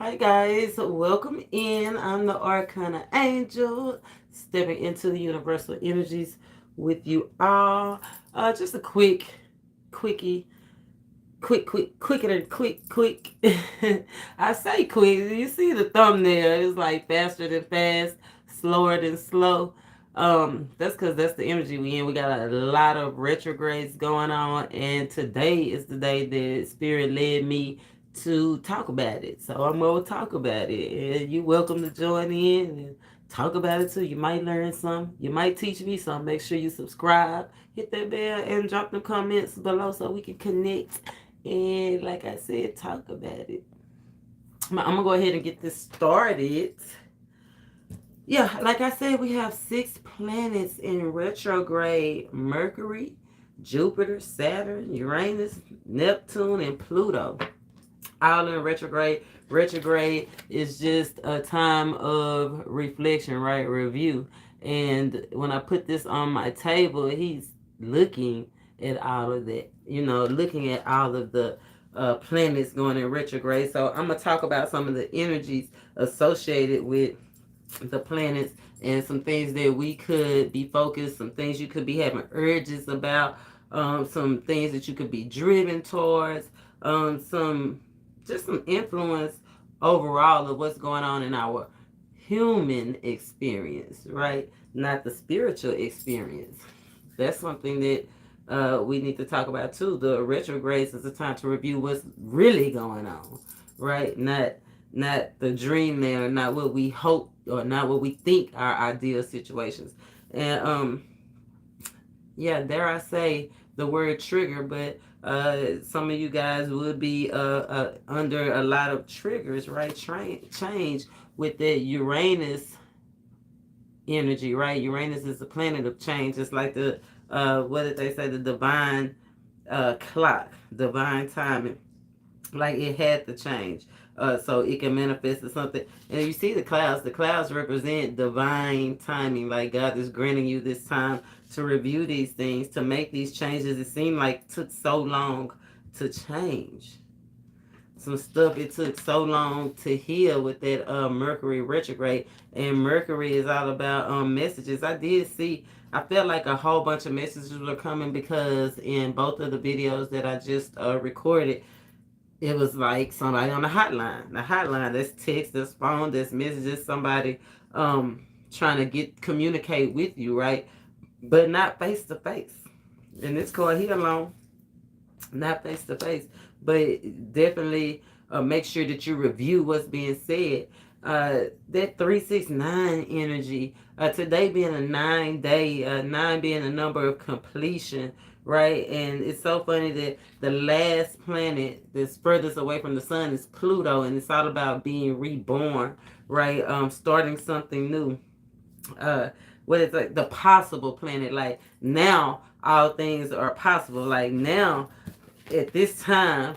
Hi guys, welcome in. I'm the ArcanaAngel, stepping into the universal energies with you all. Just a quickie, quick. I say quick. You see the thumbnail? It's like faster than fast, slower than slow. That's because that's the energy we in. We got a lot of retrogrades going on, and today is the day that Spirit led me to talk about it. So I'm gonna talk about it, and you welcome to join in and talk about it too. You might learn some. You might teach me some. Make sure you subscribe, hit that bell, and drop them comments below so we can connect and like I said, talk about it. I'm gonna go ahead and get this started. Yeah, like I said, we have 6 planets in retrograde: Mercury, Jupiter, Saturn, Uranus, Neptune, and Pluto. All in retrograde. Retrograde is just a time of reflection, right? Review. And when I put this on my table, he's looking at all of that, looking at all of the planets going in retrograde. So I'm going to talk about some of the energies associated with the planets and some things that we could be focused, some things you could be having urges about, some things that you could be driven towards, some influence overall of what's going on in our human experience, right? Not the spiritual experience. That's something that we need to talk about too. The retrogrades is a time to review what's really going on, right? Not the dream there, not what we hope or not what we think are ideal situations. And yeah, dare I say the word trigger, but some of you guys would be under a lot of triggers, right? Change with that Uranus energy, right? Uranus is the planet of change. It's like the what did they say? The divine clock, divine timing. Like it had to change. So it can manifest as something. And you see the clouds. The clouds represent divine timing. Like God is granting you this time to review these things, to make these changes. It seemed like it took so long to change some stuff. It took so long to heal with that Mercury retrograde. And Mercury is all about messages. I did see, I felt like a whole bunch of messages were coming because in both of the videos that I just recorded, it was like somebody on the hotline. The hotline, that's text, that's phone, that's messages, somebody trying to communicate with you, right? But not face to face. And it's called here alone, not face to face. But definitely make sure that you review what's being said. That 369 energy, today being a 9 day, 9 being a number of completion, right? And it's so funny that the last planet that's furthest away from the sun is Pluto, and it's all about being reborn, right? Starting something new. What is like the possible planet? Like now, all things are possible. Like now, at this time,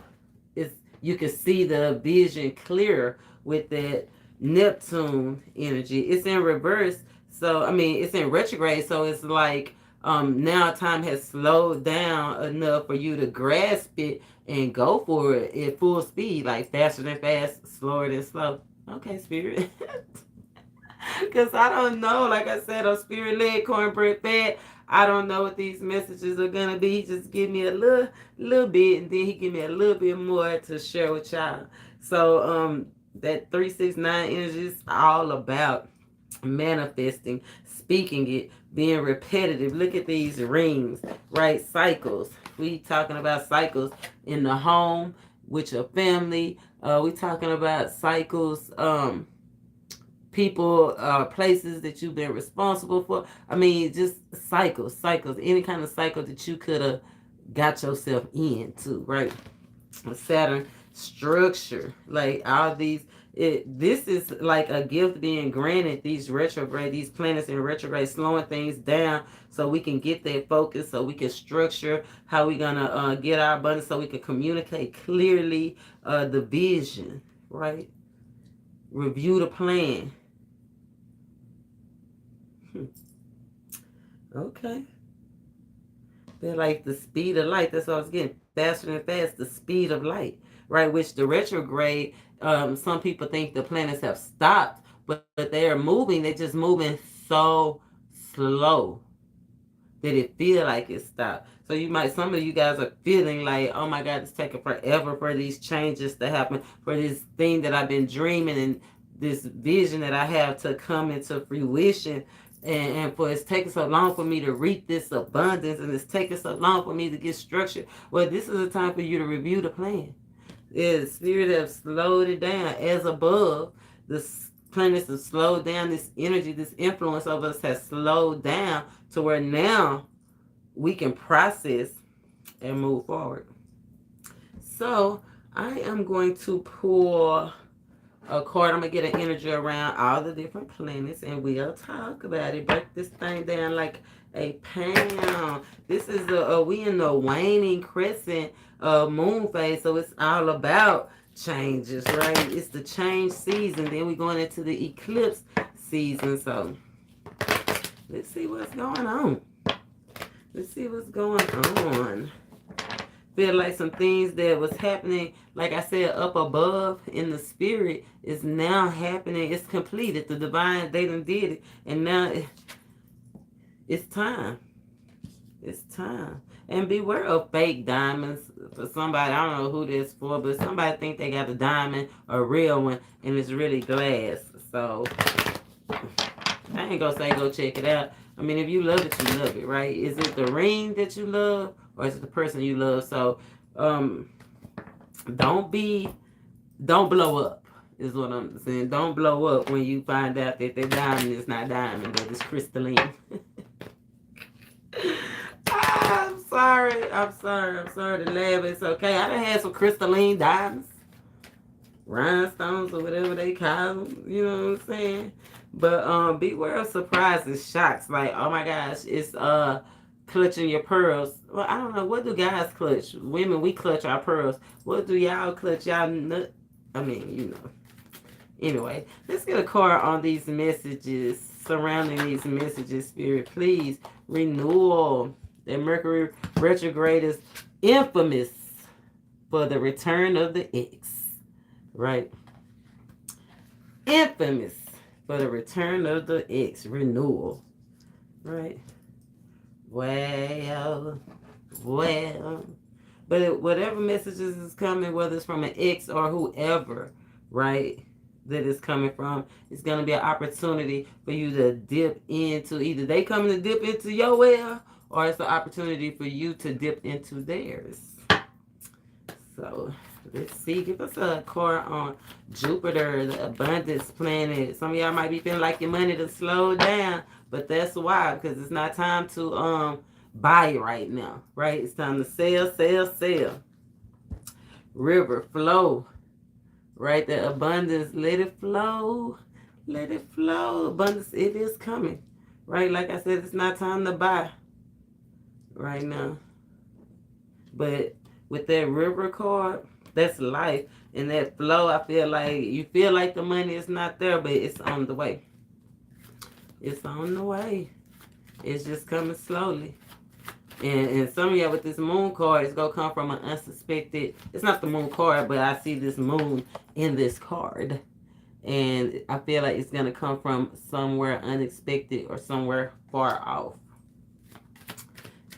it's you can see the vision clearer with that Neptune energy. It's in reverse, so I mean it's in retrograde, so it's like now time has slowed down enough for you to grasp it and go for it at full speed, like faster than fast, slower than slow. Okay, spirit. Because I don't know. Like I said, on Spirit Led Cornbread Fed, I don't know what these messages are going to be. He just give me a little bit, and then he give me a little bit more to share with y'all. So that 369 energy is all about manifesting, speaking it, being repetitive. Look at these rings, right? Cycles. We talking about cycles in the home with your family. We talking about cycles people, places that you've been responsible for. I mean, just cycles, any kind of cycle that you could have got yourself into, right? Saturn structure, like all these. This is like a gift being granted. These planets in retrograde, slowing things down so we can get that focus, so we can structure how we're gonna get our abundance, so we can communicate clearly the vision, right? Review the plan. Okay. They're like the speed of light. That's what I was getting. Faster than fast, the speed of light. right? Which the retrograde, some people think the planets have stopped, but they are moving. They're just moving so slow that it feel like it stopped. So you might, some of you guys are feeling like, oh my God, it's taking forever for these changes to happen, for this thing that I've been dreaming and this vision that I have to come into fruition. And for it's taking so long for me to reap this abundance, and it's taking so long for me to get structured. Well, this is a time for you to review the plan. The spirit have slowed it down as above. The planets have slowed down. This energy, this influence of us has slowed down to where now we can process and move forward. So I am going to pull a card. I'm gonna get an energy around all the different planets, and we'll talk about it. Break this thing down like a pound. This is we in the waning crescent moon phase, so it's all about changes, right? It's the change season. Then we're going into the eclipse season. So let's see what's going on. Let's see what's going on. Feel like some things that was happening, like I said, up above in the spirit is now happening. It's completed. The divine, they done did it. And now it's time. It's time. And beware of fake diamonds. For somebody, I don't know who this for, but somebody think they got a diamond, a real one, and it's really glass. So I ain't gonna say go check it out. I mean, if you love it, you love it, right? Is it the ring that you love, or is it the person you love? So don't blow up, is what I'm saying. Don't blow up when you find out that the diamond is not diamond, but it's crystalline. I'm sorry to laugh. It's okay. I done had some crystalline diamonds, rhinestones, or whatever they call them. You know what I'm saying? But beware of surprises, shocks. Like, oh my gosh, it's clutching your pearls. Well, I don't know. What do guys clutch? Women, we clutch our pearls. What do y'all clutch? Y'all nut? I mean, you know. Anyway, let's get a card on these messages, surrounding these messages, Spirit. Please, renewal. That Mercury retrograde is infamous for the return of the ex, right? Infamous for the return of the ex, renewal, right? Well. But whatever messages is coming, whether it's from an ex or whoever, right, that is coming from, it's going to be an opportunity for you to dip into, either they coming to dip into your well, or it's an opportunity for you to dip into theirs. So let's see. Give us a card on Jupiter, the abundance planet. Some of y'all might be feeling like your money to slow down, but that's why, because it's not time to buy right now, right? It's time to sell. River, flow, right? The abundance, let it flow. Abundance, it is coming, right? Like I said, it's not time to buy right now. But with that river card, that's life. And that flow, I feel like you feel like the money is not there, but it's on the way. It's on the way. It's just coming slowly. And some of y'all with this moon card, it's going to come from an unsuspected, it's not the moon card, but I see this moon in this card. And I feel like it's going to come from somewhere unexpected or somewhere far off.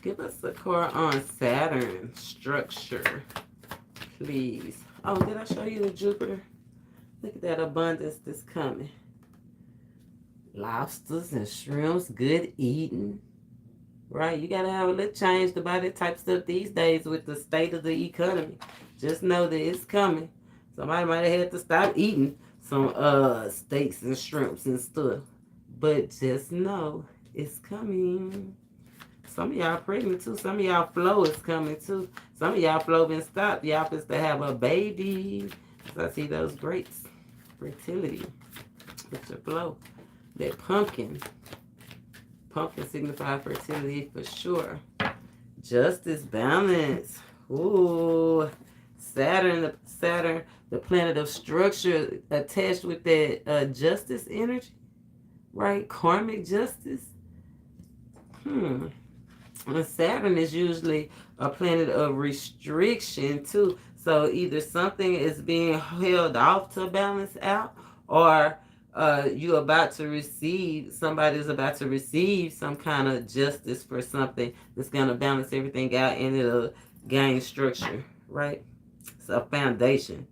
Give us a card on Saturn structure, please. Oh, did I show you the Jupiter? Look at that abundance that's coming. Lobsters and shrimps, good eating. Right? You got to have a little change to buy that type of stuff these days with the state of the economy. Just know that it's coming. Somebody might have had to stop eating some steaks and shrimps and stuff. But just know it's coming. Some of y'all pregnant too. Some of y'all flow is coming too. Some of y'all flow been stopped. Y'all supposed to have a baby. So I see those grapes. Fertility. With your flow. That pumpkin. Pumpkin signifies fertility for sure. Justice, balance. Ooh. Saturn, the planet of structure attached with that justice energy. Right? Karmic justice. Saturn is usually a planet of restriction too. So either something is being held off to balance out, or you're about to receive, somebody's about to receive some kind of justice for something that's going to balance everything out, and it'll gain structure, right? It's a foundation,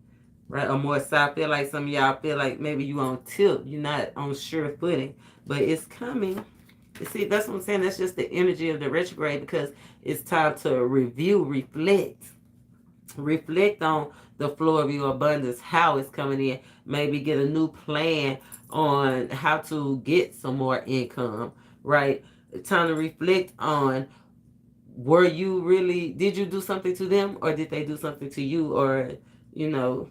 right? Or more so, I feel like some of y'all feel like maybe you on tilt, you're not on sure footing, but it's coming. You see, that's what I'm saying. That's just the energy of the retrograde, because it's time to review, reflect on the flow of your abundance, how it's coming in. Maybe get a new plan on how to get some more income, right? Time to reflect on, were you really, did you do something to them, or did they do something to you, or, you know,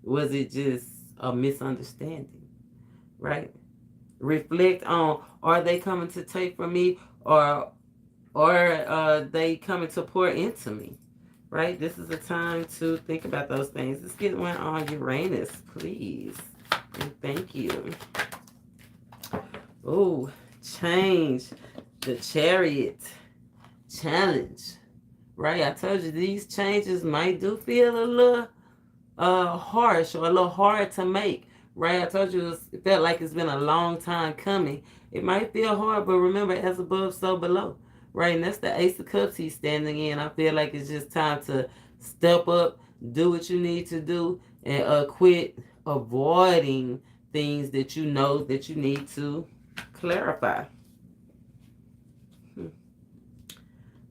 was it just a misunderstanding, right? Reflect on, are they coming to take from me, or they coming to pour into me, right? This is a time to think about those things. Let's get one on Uranus, please. And thank you. Oh, change. The Chariot challenge, right? I told you these changes might do feel a little harsh, or a little hard to make, right? I told you it felt like it's been a long time coming. It might feel hard, but remember, as above, so below, right? And that's the Ace of Cups he's standing in. I feel like it's just time to step up, do what you need to do, and quit avoiding things that you know that you need to clarify.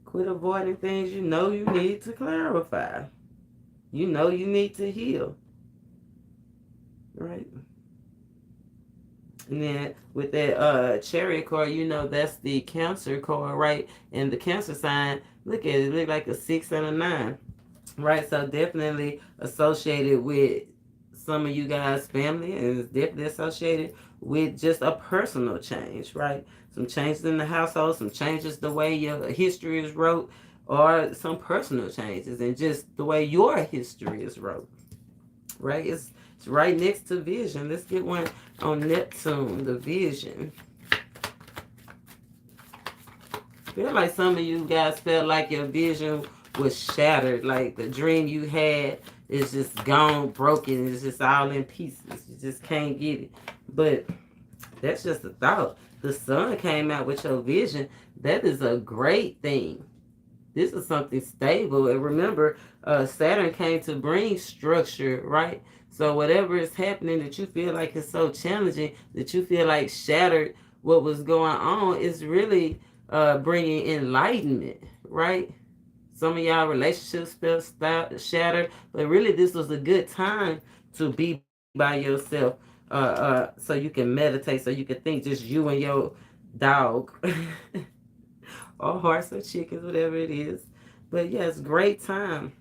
Quit avoiding things you know you need to clarify. You know you need to heal. Right? And then with that Chariot card, you know that's the Cancer card, right? And the Cancer sign, look at it, look like a 6 and a 9. Right? So definitely associated with some of you guys' family, and it's definitely associated with just a personal change, right? Some changes in the household, some changes the way your history is wrote, or some personal changes and just the way your history is wrote, right? It's right next to vision. Let's get one on Neptune, the vision. I feel like some of you guys felt like your vision was shattered, like the dream you had is just gone, broken, it's just all in pieces. You just can't get it. But that's just a thought. The sun came out with your vision. That is a great thing. This is something stable. And remember, Saturn came to bring structure, right? So whatever is happening that you feel like is so challenging, that you feel like shattered what was going on, is really bringing enlightenment, right? Some of y'all relationships felt shattered, but really this was a good time to be by yourself, so you can meditate, so you can think, just you and your dog, or horse or chickens, whatever it is. But yeah, it's a great time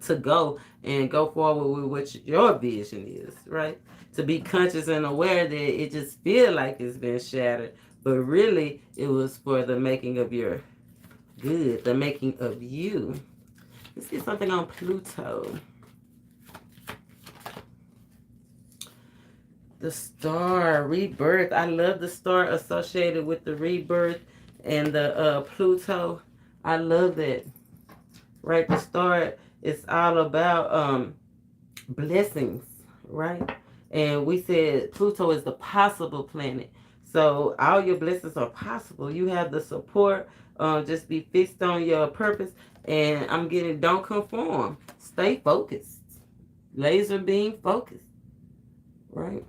to go and go forward with what your vision is, right? To be conscious and aware that it just feel like it's been shattered, but really it was for the making of your good, the making of you. Let's get something on Pluto. The star, rebirth. I love the star associated with the rebirth and the Pluto. I love that. Right? The star is all about blessings, right? And we said Pluto is the possible planet. So all your blessings are possible. You have the support. Just be fixed on your purpose. And I'm getting, don't conform. Stay focused. Laser beam focused. Right?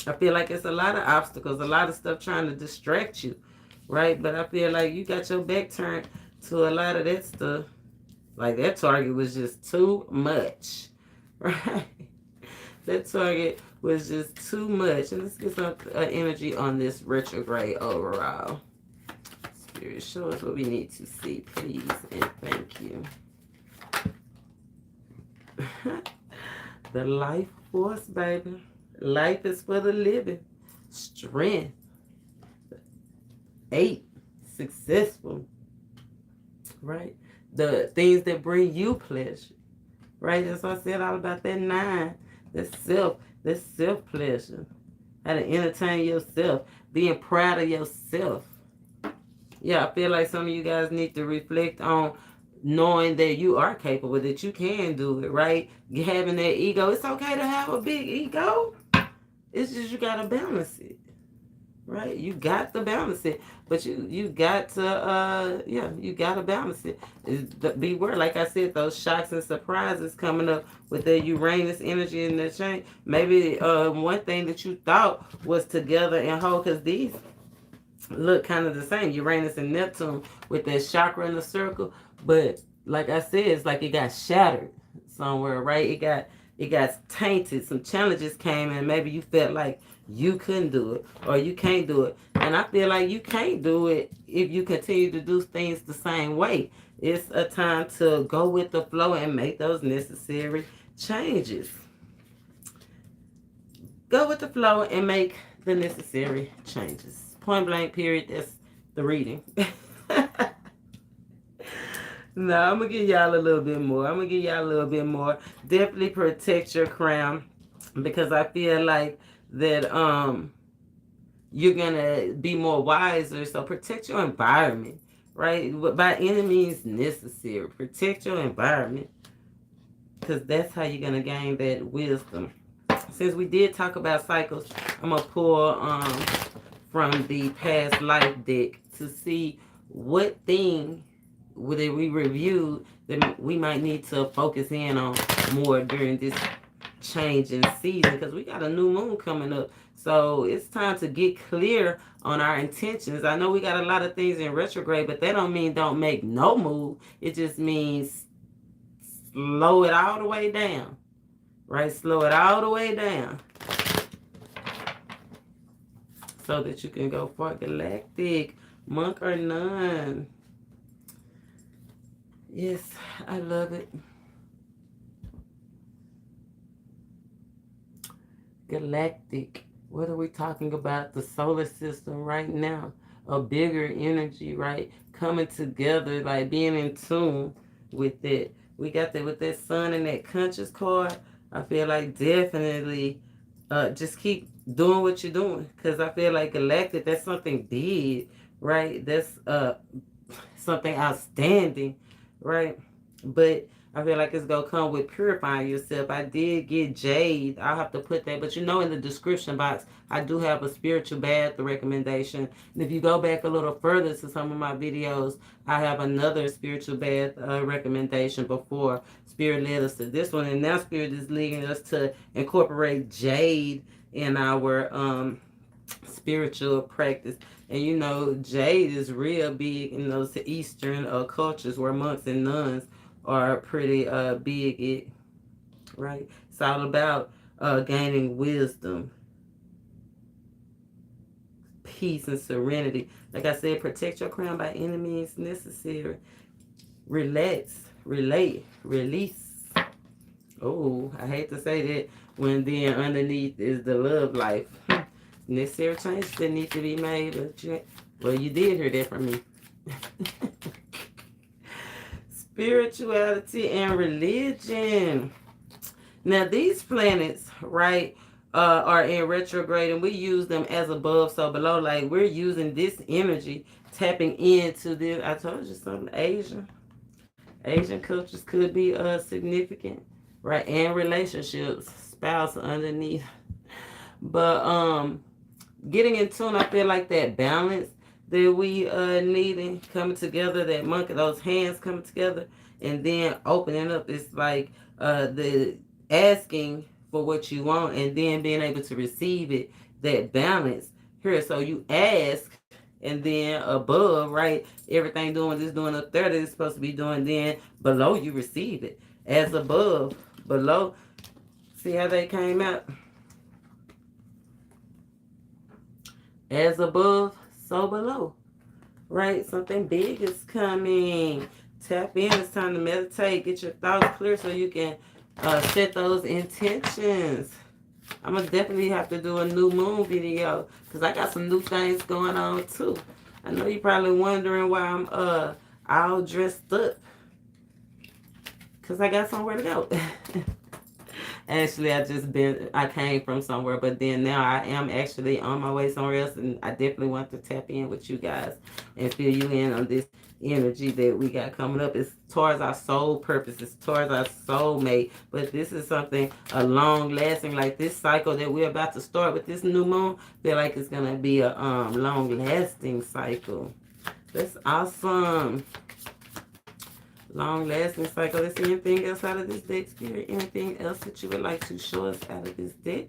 I feel like it's a lot of obstacles, a lot of stuff trying to distract you. Right? But I feel like you got your back turned to a lot of that stuff. Like that target was just too much. Right? That target was just too much. And let's get some energy on this retrograde overall. Spirit, show us what we need to see, please, and thank you. The life force, baby. Life is for the living. Strength. 8. Successful. Right? The things that bring you pleasure. Right? That's what I said all about that 9. That's self-pleasure. How to entertain yourself. Being proud of yourself. Yeah, I feel like some of you guys need to reflect on knowing that you are capable, that you can do it, right? Having that ego. It's okay to have a big ego. It's just you gotta balance it, right? You got to balance it, but you got to you gotta balance it. Beware, like I said, those shocks and surprises coming up with the Uranus energy and the change. Maybe one thing that you thought was together and whole, because these look kind of the same, Uranus and Neptune with that chakra in the circle, but like I said, it's like it got shattered somewhere, right? It got tainted. Some challenges came and maybe you felt like you couldn't do it or you can't do it. And I feel like you can't do it if you continue to do things the same way. It's a time to go with the flow and make those necessary changes. Go with the flow and make the necessary changes. Point blank, period. That's the reading. No, I'm going to give y'all a little bit more. Definitely protect your crown, because I feel like that you're going to be more wiser. So protect your environment, right? By any means necessary. Protect your environment, because that's how you're going to gain that wisdom. Since we did talk about cycles, I'm going to pull from the past life deck to see what thing that we reviewed that we might need to focus in on more during this changing season, because we got a new moon coming up. So it's time to get clear on our intentions. I know we got a lot of things in retrograde, but that don't mean don't make no move. It just means slow it all the way down, right? Slow it all the way down so that you can go for galactic, monk or none. Yes, I love it. Galactic. What are we talking about? The solar system right now. A bigger energy, right? Coming together, like being in tune with it. We got that with that sun and that conscious card. I feel like definitely just keep doing what you're doing. Because I feel like galactic, that's something big, right? That's something outstanding, right? But I feel like it's going to come with purifying yourself. I did get jade. I'll have to put that. But in the description box, I do have a spiritual bath recommendation. And if you go back a little further to some of my videos, I have another spiritual bath recommendation before Spirit led us to this one. And now Spirit is leading us to incorporate jade in our spiritual practice. And jade is real big in those Eastern cultures where monks and nuns are pretty big, right? It's all about gaining wisdom, peace, and serenity. Like I said, protect your crown by any means necessary. Relax, relate, release. Oh, I hate to say that when then underneath is the love life. Necessary changes that need to be made, but you did hear that from me. Spirituality and religion. Now these planets, right, are in retrograde, and we use them as above, so below. Like we're using this energy, tapping into this. I told you something. Asian cultures could be significant, right, and relationships, spouse underneath. But getting in tune, I feel like that balance that we needing coming together, that monkey, those hands coming together, and then opening up. It's like the asking for what you want and then being able to receive it, that balance here. So you ask, and then above, right, everything doing this, doing up there that it's supposed to be doing, then below you receive it. As above, below. See how they came out? As above, so below, right? Something big is coming. Tap in. It's time to meditate. Get your thoughts clear so you can set those intentions. I'm going to definitely have to do a new moon video because I got some new things going on too. I know you're probably wondering why I'm all dressed up, because I got somewhere to go. Actually, I came from somewhere, but then now I am actually on my way somewhere else, and I definitely want to tap in with you guys and fill you in on this energy that we got coming up. It's towards our soul purpose. It's towards our soulmate. But this is something a long lasting, like this cycle that we're about to start with this new moon. Feel like it's gonna be a long lasting cycle. That's awesome. Long lasting cycle. Let's see anything else out of this deck, Spirit. Anything else that you would like to show us out of this deck?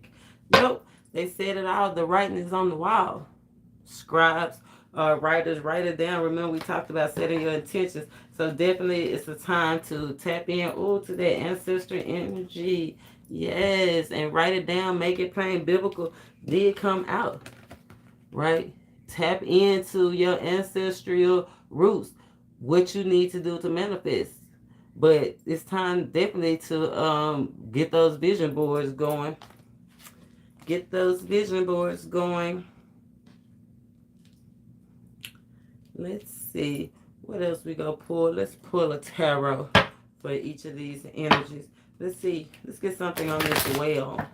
Nope. They said it all. The writing is on the wall. Scribes, writers, write it down. Remember, we talked about setting your intentions. So definitely it's a time to tap in to that ancestral energy. Yes, and write it down. Make it plain. Biblical did come out, right? Tap into your ancestral roots. What you need to do to manifest. But it's time definitely to get those vision boards going. Get those vision boards going. Let's see. What else we gonna pull? Let's pull a tarot for each of these energies. Let's see. Let's get something on this well.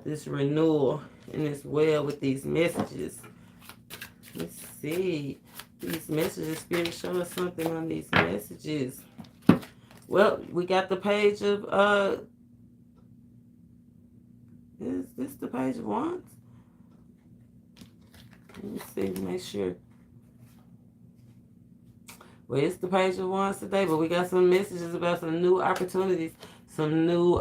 This renewal and this well with these messages. Let's see. These messages, Spirit, show us something on these messages. Well, we got the page of, is this the page of wands? Let me see, make sure. Well, it's the page of wands today, but we got some messages about some new opportunities, some new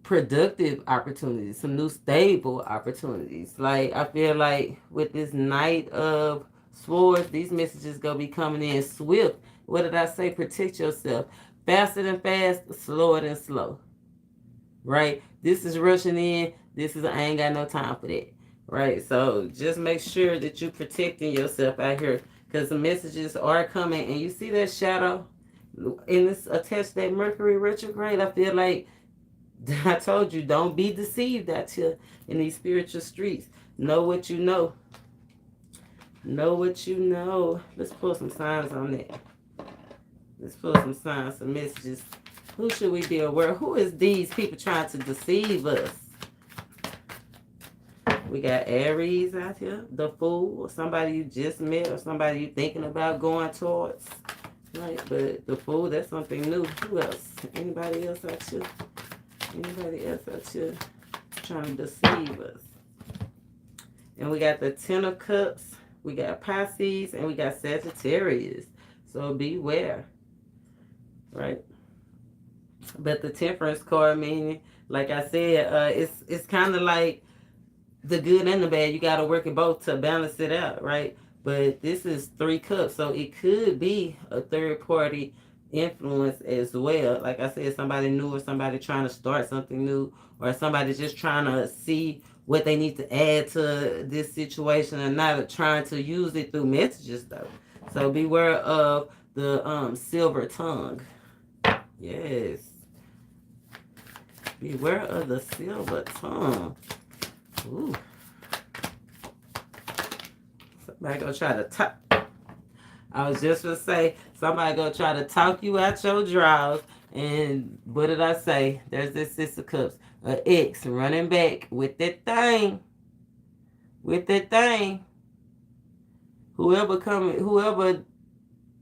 productive opportunities, some new stable opportunities. Like, I feel like with this Knight of Swords, these messages gonna be coming in swift. What did I say? Protect yourself. Faster than fast, slower than slow. Right? This is rushing in. This is, I ain't got no time for that. Right? So just make sure that you're protecting yourself out here, because the messages are coming. And you see that shadow? And it's attached to that Mercury retrograde. I feel like I told you, don't be deceived out here in these spiritual streets. Know what you know. Know what you know. Let's pull some signs on that. Let's pull some signs, some messages. Who should we be aware? Who is these people trying to deceive us? We got Aries out here, the Fool, or somebody you just met, or somebody you thinking about going towards. Right, but the Fool, that's something new. Who else? Anybody else out here? Anybody else out here trying to deceive us? And we got the Ten of Cups, we got Pisces, and we got Sagittarius. So beware, right? But the Temperance card, meaning, like I said, it's kind of like the good and the bad. You got to work it both to balance it out, right? But this is 3 cups, so it could be a third party influence as well. Like I said, somebody new, or somebody trying to start something new, or somebody just trying to see what they need to add to this situation, and not trying to use it through messages though. So beware of the silver tongue. Yes. Beware of the silver tongue. Ooh. Somebody gonna try to talk. I was just gonna say, somebody gonna try to talk you out your drawers. And what did I say? There's this Six of Cups. An ex running back with that thing. With that thing. Whoever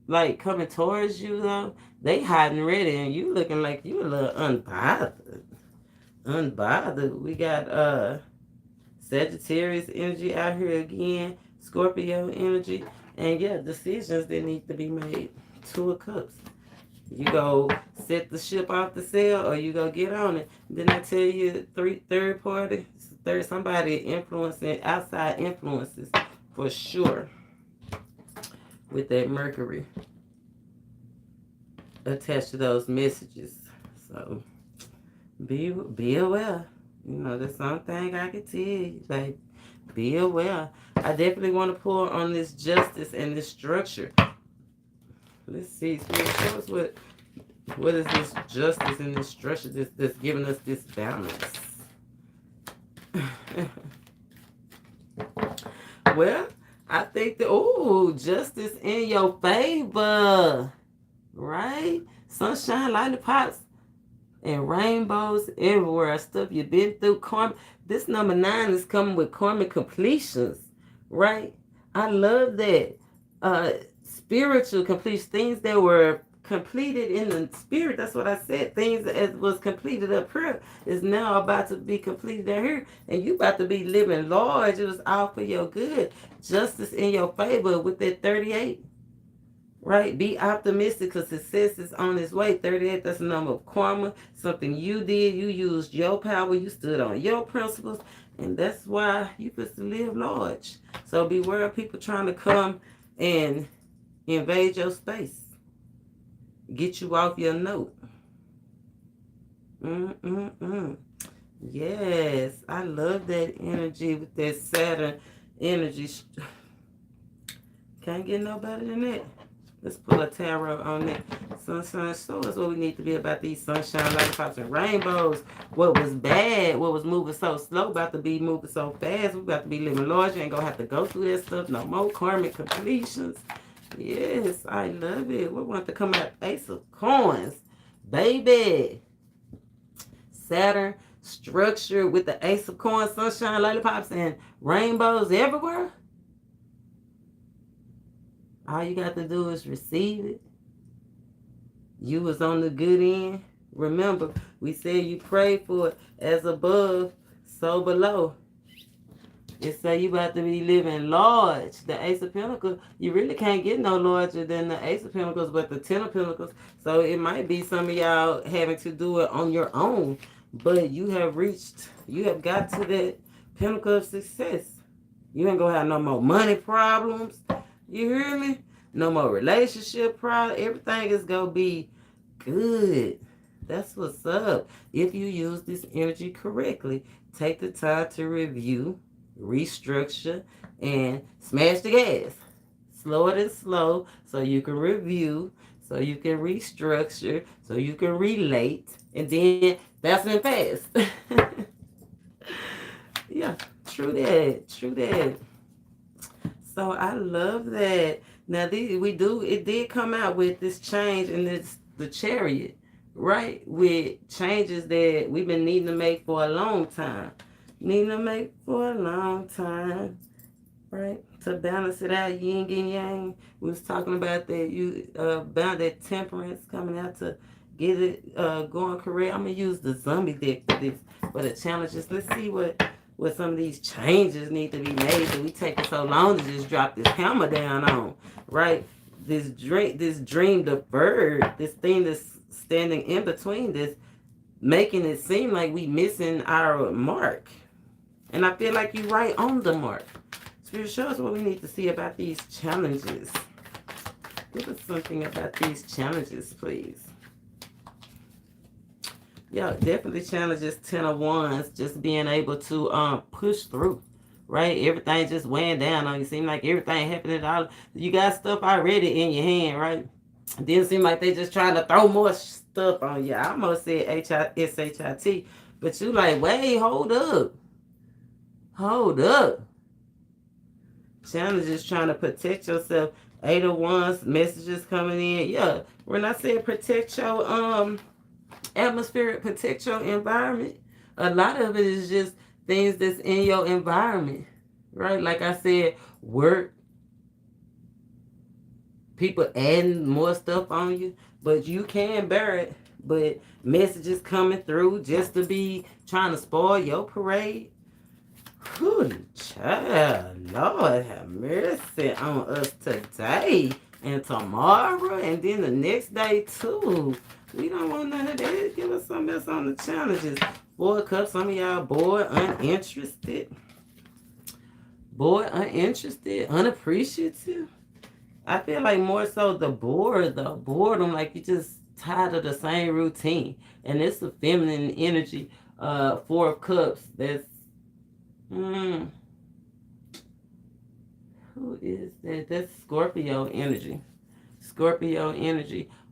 like coming towards you though, they hiding ready, and you looking like you a little unbothered. Unbothered. We got Sagittarius energy out here again, Scorpio energy, and yeah, decisions that need to be made. 2 of Cups. You go set the ship off the sail, or you go get on it. Then I tell you, third party, somebody influencing, outside influences for sure. With that Mercury attached to those messages. So be aware. You know, that's something I can tell you. Like, be aware. I definitely want to pull on this justice and this structure. Let's see. Show us what is this justice and this structure that's giving us this balance. Well, I think that, justice in your favor, right? Sunshine, lollipops, and rainbows everywhere. Stuff you've been through. Karma. This number 9 is coming with karmic completions, right? I love that. spiritual completion, things that were completed in the spirit. That's what I said. Things that was completed up here is now about to be completed down here, and you about to be living large. It was all for your good, justice in your favor with that 38. Right? Be optimistic because success is on its way. 38, that's a number of karma. Something you did. You used your power. You stood on your principles. And that's why you supposed to live large. So beware of people trying to come and invade your space. Get you off your note. Yes, I love that energy with that Saturn energy. Can't get no better than that. Let's pull a tarot on that. Sunshine, show us what we need to be about these sunshine, lollipops, and rainbows. What was bad, what was moving so slow, about to be moving so fast. We about to be living large. You ain't gonna have to go through that stuff. No more karmic completions. Yes, I love it. We want to come out Ace of Coins. Baby. Saturn, structure with the Ace of Coins, sunshine, lollipops, and rainbows everywhere. All you got to do is receive it. You was on the good end. Remember, we said you prayed for it as above, so below. It say you about to be living large. The Ace of Pentacles, you really can't get no larger than the Ace of Pentacles, but the Ten of Pentacles. So it might be some of y'all having to do it on your own. But you have got to that pinnacle of success. You ain't gonna have no more money problems. You hear me? No more relationship problems. Everything is gonna be good. That's what's up. If you use this energy correctly, take the time to review, restructure, and smash the gas. Slow it and slow so you can review, so you can restructure, so you can relate, and then that's when fast. Yeah, true that. So I love that. Now it did come out with this change and the Chariot, right? With changes that we've been needing to make for a long time. Right? To balance it out, yin and yang. We was talking about that about that temperance coming out to get it going correct. I'm gonna use the zombie deck for this, for the challenges. Let's see what some of these changes need to be made that we taking so long to just drop this hammer down on, right? This dream deferred, this thing that's standing in between this, making it seem like we missing our mark. And I feel like you're right on the mark. Spirit, show us what we need to see about these challenges. Give us something about these challenges, please. Yeah, definitely challenges. 10 of Wands, just being able to push through, right? Everything just weighing down on you. Seem like everything happening. You got stuff already in your hand, right? It didn't seem like they just trying to throw more stuff on you. I almost said SHIT, but you like, wait, hold up. Challenges trying to protect yourself. 8 of Wands, messages coming in. Yeah, when I said protect your atmosphere, protect your environment, a lot of it is just things that's in your environment, right? Like I said, work, people adding more stuff on you, but you can bear it. But messages coming through just to be trying to spoil your parade. Whew, child, Lord have mercy on us today and tomorrow and then the next day too. We don't want none of that. Give us something else on the challenges. 4 of Cups, some of y'all bored, uninterested. Unappreciative. I feel like more so the boredom, like you just tired of the same routine. And it's a feminine energy. 4 of Cups, that's who is that? That's Scorpio energy.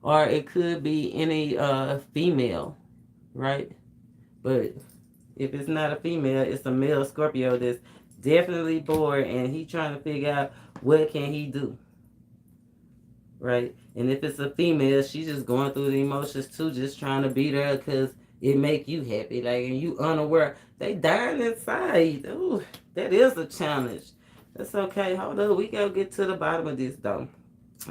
Or it could be any female, right? But if it's not a female, it's a male Scorpio that's definitely bored and he trying to figure out what can he do, right? And if it's a female, she's just going through the emotions too, just trying to be there because it make you happy, like, and you unaware. They dying inside. Ooh, that is a challenge. That's okay. Hold up. We gotta get to the bottom of this though.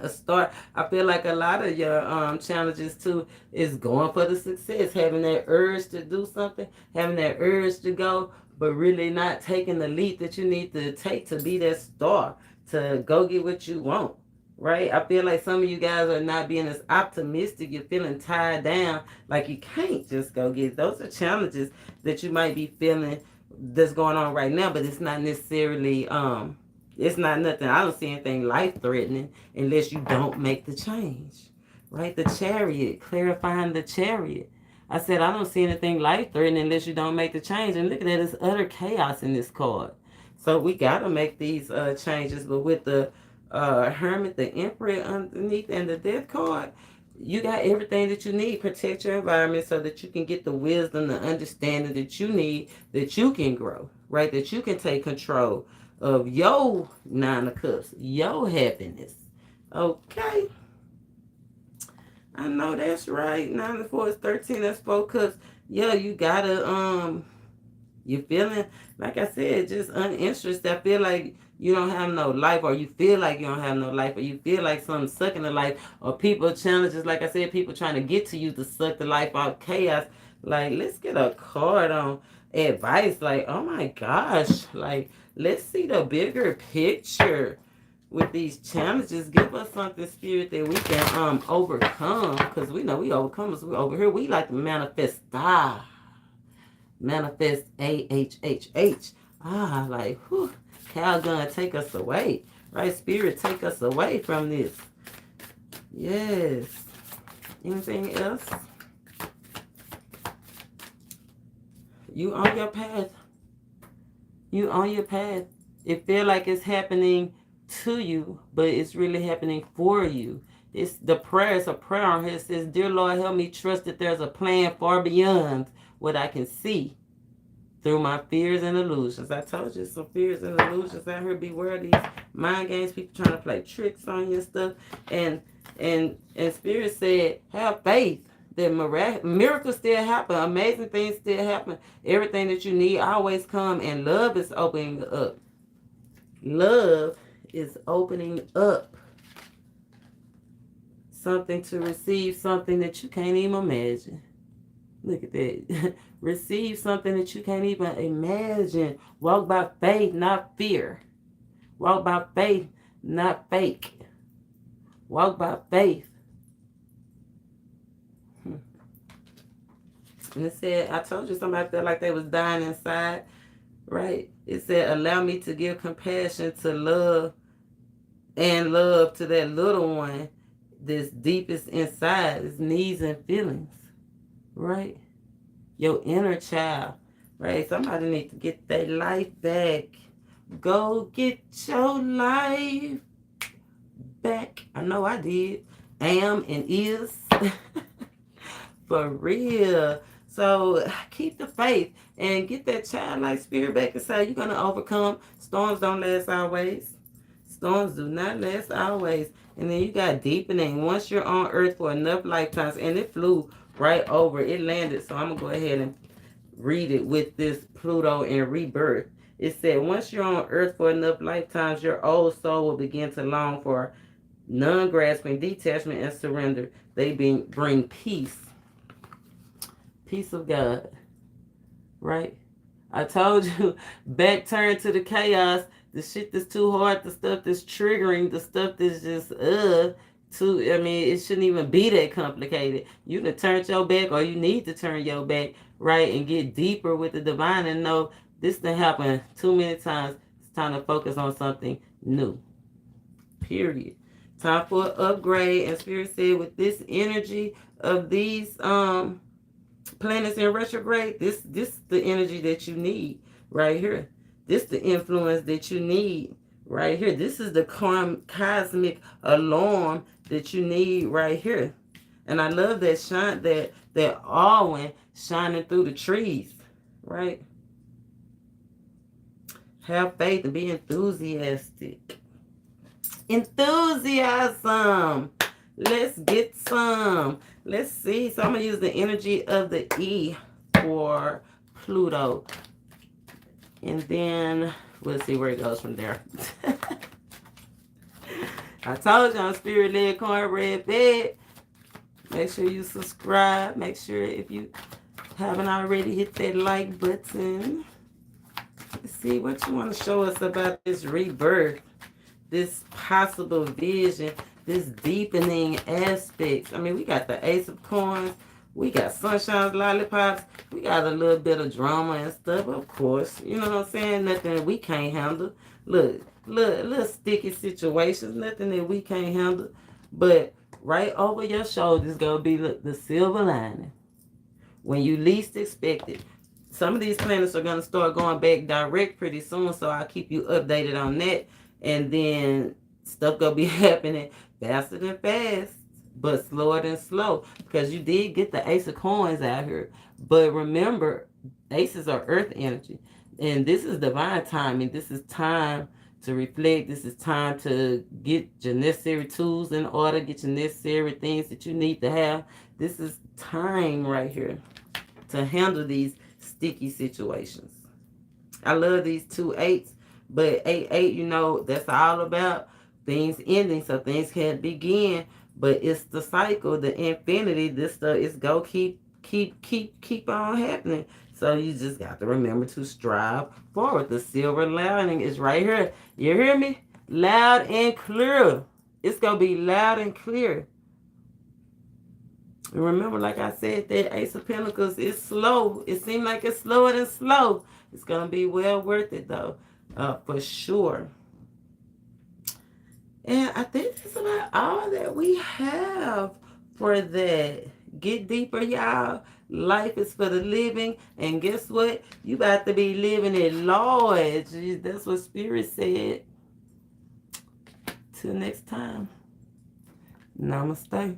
A start. I feel like a lot of your challenges too is going for the success, having that urge to do something, having that urge to go, but really not taking the leap that you need to take to be that star, to go get what you want. Right? I feel like some of you guys are not being as optimistic. You're feeling tied down, like you can't just go get it. Those are challenges that you might be feeling that's going on right now, but it's not necessarily it's not nothing. I don't see anything life threatening unless you don't make the change. Right? The chariot, clarifying the chariot. I said I don't see anything life threatening unless you don't make the change. And look at that, there's utter chaos in this card. So we gotta make these changes. But with the Hermit, the Emperor underneath, and the Death card, you got everything that you need. Protect your environment so that you can get the wisdom, the understanding that you need, that you can grow, right? That you can take control of your Nine of Cups, your happiness. Okay. I know that's right. 9 and 4 is 13. That's 4 cups. Yeah, you gotta you feeling, like I said, just uninterested. I feel like you don't have no life, or you feel like you don't have no life, or you feel like something's sucking the life, or people challenges, like I said, people trying to get to you to suck the life out. Chaos. Like, let's get a card on advice. Like, oh my gosh. Like, let's see the bigger picture with these challenges. Give us something, Spirit, that we can overcome, because we know we overcomers. We over here, we like to manifest. Manifest AHHH. Like, whew, Calgon, take us away. Right, Spirit, take us away from this. Yes. Anything else? You on your path. You on your path. It feel like it's happening to you, but it's really happening for you. It's the prayer. It's a prayer on here. It says, "Dear Lord, help me trust that there's a plan far beyond what I can see through my fears and illusions." I told you, some fears and illusions out here. Beware of these mind games. People trying to play tricks on you and stuff. And Spirit said, have faith that miracles still happen. Amazing things still happen. Everything that you need always come, and love is opening up. Love is opening up something to receive, something that you can't even imagine. Look at that. Receive something that you can't even imagine. Walk by faith, not fear. Walk by faith, not fake. Walk by faith. And it said, I told you somebody felt like they was dying inside, right? It said, allow me to give compassion to love, and love to that little one that's deepest inside, its needs and feelings, right? Your inner child, right? Somebody need to get their life back. Go get your life back. I know I did. Am and is. For real. So keep the faith and get that childlike spirit back inside. You're going to overcome. Storms don't last always. Storms do not last always. And then you got deepening. Once you're on earth for enough lifetimes, and it flew right over. It landed. So I'm going to go ahead and read it with this Pluto in rebirth. It said, once you're on earth for enough lifetimes, your old soul will begin to long for non-grasping, detachment, and surrender. They bring peace. Peace of God. Right? I told you, back turn to the chaos, the shit that's too hard, the stuff that's triggering, the stuff that's just, it shouldn't even be that complicated. You can turn your back, or you need to turn your back, right, and get deeper with the divine and know this done happened too many times. It's time to focus on something new. Period. Time for an upgrade. And Spirit said, with this energy of these planets in retrograde, this the energy that you need right here. This the influence that you need right here. This is the cosmic alarm that you need right here. And I love that that almond shining through the trees, right? Have faith and be enthusiastic. Enthusiasm. Let's get some. Let's see. So I'm going to use the energy of the E for Pluto. And then We'll see where it goes from there. I told you I'm spirit-led cornbread fed. Make sure you subscribe. Make sure if you haven't already, hit that like button. Let's see what you want to show us about this rebirth, this possible vision, this deepening aspects. I mean, we got the Ace of Coins. We got Sunshine's Lollipops. We got a little bit of drama and stuff, of course. You know what I'm saying? Nothing that we can't handle. Look, little sticky situations. Nothing that we can't handle. But right over your shoulders gonna be the silver lining. When you least expect it. Some of these planets are gonna start going back direct pretty soon, so I'll keep you updated on that. And then stuff gonna be happening faster than fast, but slower than slow. Because you did get the Ace of Coins out here. But remember, aces are earth energy. And this is divine timing. This is time to reflect. This is time to get your necessary tools in order, get your necessary things that you need to have. This is time right here to handle these sticky situations. I love these 2 8s, but 8, you know, that's all about things ending so things can't begin. But it's the cycle, the infinity. This stuff is go keep on happening. So you just got to remember to strive forward. The silver lining is right here. You hear me? Loud and clear. It's gonna be loud and clear. And remember, like I said, that Ace of Pentacles is slow. It seems like it's slower than slow. It's going to be well worth it, though, for sure. And I think that's about all that we have for that. Get deeper, y'all. Life is for the living. And guess what? You about to be living it large. That's what Spirit said. Till next time. Namaste.